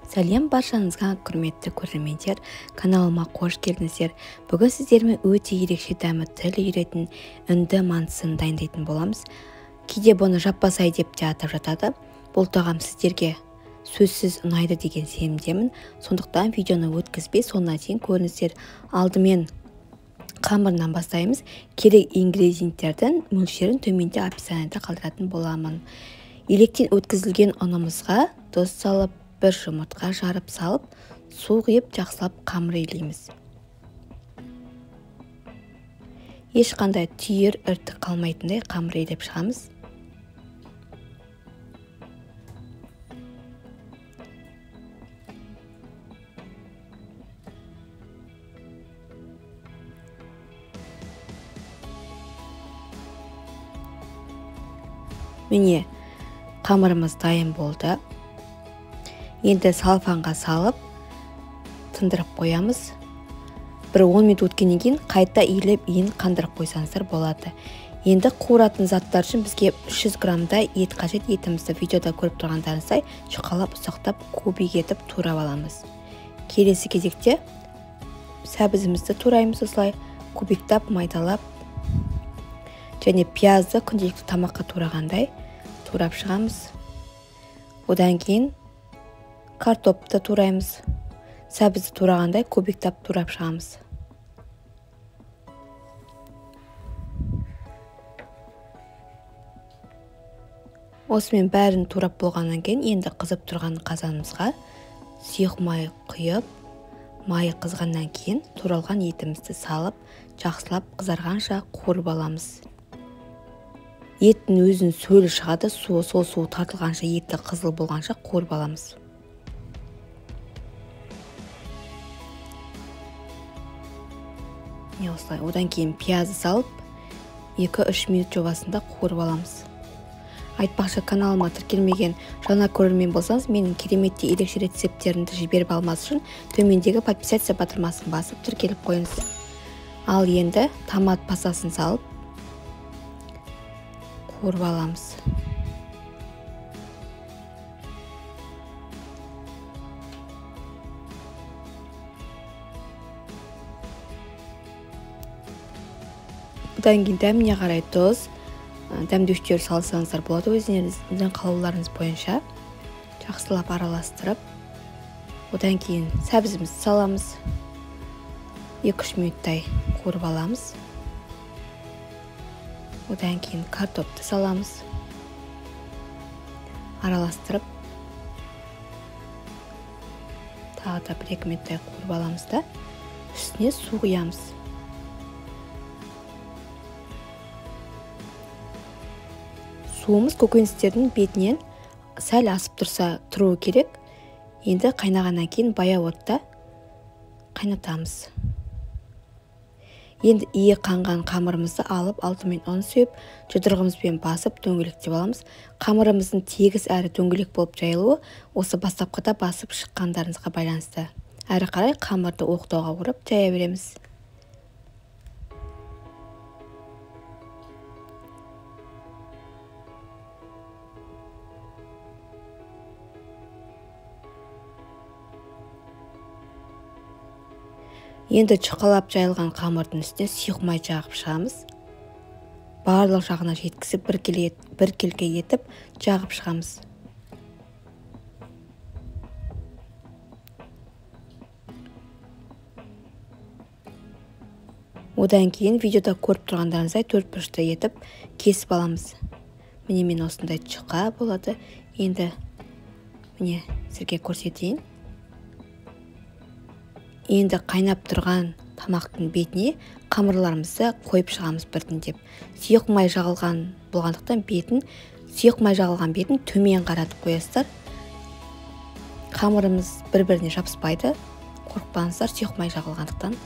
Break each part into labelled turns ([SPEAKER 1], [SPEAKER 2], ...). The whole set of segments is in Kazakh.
[SPEAKER 1] Сәлем баршаңызға, құрметті көрермендер, каналыма қош келдіңіздер. Бүгін сіздермен өте ерекше дәмі тіл үйретін үнді мантысын дайындайтын боламыз. Кейде бұны жаппасай деп те атап жатады. Бұл тағам сіздерге сөзсіз ұнайды деген сенімдемін. Сондықтан видеоны өткізбей соңына дейін көріңіздер. Алдымен қамырынан бастаймыз. Керек ингредиенттердің мөлшерін төменде описаниеда қалдыратын боламын. Електен өткізілген ұнымызға тұз салып, бір жұмыртқа жарып салып, су құйып жақсылап қамыр илейміз. Ешқандай түйір іртік қалмайтындай қамыр илеп шығамыз. Міне, қамырымыз дайын болды. Енді салфанға салып, тындырып қоямыз. Бір 10 минут өткеннен кейін қайта иіліп, қандырып қойсаңыздар болады. Енді қуыратын заттар үшін бізге 300 граммдай ет қажет. Етімізді видеода көріп тұрғандарыңыздай жұқалап, ұсақтап, кубик етіп турап аламыз. Келесі кезекте сәбізімізді тураймыз осылай, кубиктап, майдалап, және пиязды күнделікті тамаққа турағандай турап шығамыз. Одан кейін картопты тураймыз. Сәбізді турағандай кубиктап турап шығамыз. Осымен бәрін турап болғаннан кейін енді қызып тұрған қазанымызға сұйық май құйып, майы қызғаннан кейін туралған етімізді салып, жақсылап қызарғанша қуырып аламыз. Еттің өзінің сөлі шығады, сол суы тартылғанша, еті қызыл болғанша қуырып аламыз. Осылай. Одан кейін пиязды салып, 2-3 минут жобасында қуырып аламыз. Айтпақшы, каналыма тіркелмеген жаңа көрермен болсаңыз, менің кереметте ерекше рецепттерімді жіберіп алмас үшін төмендегі подписаться батырмасын басып тіркеліп қойыңыз. Ал енді томат пастасын салып қуырып аламыз. Одан кейін дәміне қарай тұз, дәмдеуіштер салсаңыздар болады, өздеріңіздің қалауларыңыз бойынша жақсылап араластырып, одан кейін сәбізімізді саламыз. 2-3 минуттай қуырып аламыз. Одан кейін картопты саламыз. Араластырып, тағы да 1-2 минуттай қуырып аламыз да, үстіне су құямыз. Суымыз көкөністердің бетінен сәл асып тұруы керек. Енді қайнағаннан кейін баяу отта қайнатамыз. Енді ие қанған қамырымызды алып, алдымен ұн сүйіп, жұдырығымызбен басып дөңгелектеп аламыз. Қамырымыздың тегіс әрі дөңгелек болып жайылуы осы бастапқыда басып шыққандарыңызға байланысты. Әрі қарай қамырды оқтауға орып жая береміз. Енді жұқалап жайылған қамырдың үстіне сұйық май жағып шығамыз. Барлық жағына жеткізіп бір келке етіп жағып шығамыз. Одан кейін видеода көріп тұрғандарыңыздай 4 бұрышты етіп кесіп аламыз. Міне мен осындай жұқа болады. Енді міне сізге көрсетейін. Енді қайнап тұрған тамақтың бетіне қамырларымызды қойып шығамыз біртіндеп. Сұйық май жағылған болғандықтан бетін төмен қаратып қоясыздар. Қамырымыз бір-біріне жабыспайды. Қорықпаңыздар, сұйық май жағылғандықтан.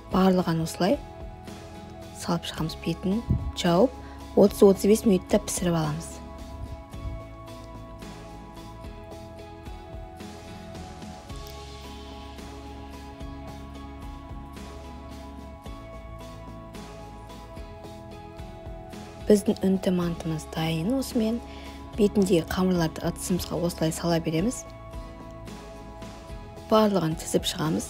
[SPEAKER 1] Барлығын осылай салып шығамыз, бетін жауып 30-35 минутта пісіріп аламыз. Біздің үнді мантымыз дайын. Осымен бетіндегі қамырларды ыдысымызға осылай сала береміз. барлығын тізіп шығамыз.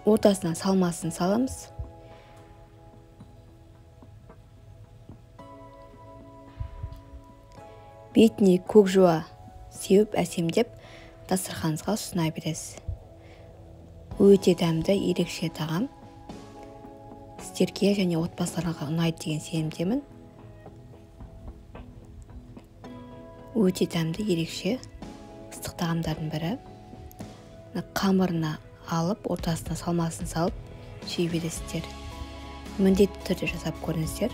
[SPEAKER 1] Ортасына салмасын саламыз. Бетіне көк жуа сеуіп әсемдеп дастарханыңызға ұсына бересіз. Өте дәмді, ерекше тағам. Сіздерге және отбасыларға ұнайды деген сенімдемін. Өте дәмді, ерекше ыстық тағамдардың бірі. Қамырына алып, ортасына салмасын салып, жей бересіздер. Міндетті түрде жасап көріңіздер.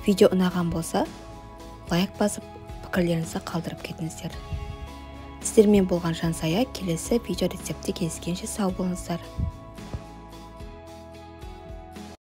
[SPEAKER 1] Видео ұнаған болса, лайк басып, пікірлеріңізді қалдырып кетіңіздер. Сіздермен болған Жансая, келесі видео рецепті кездескенше сау болыңыздар.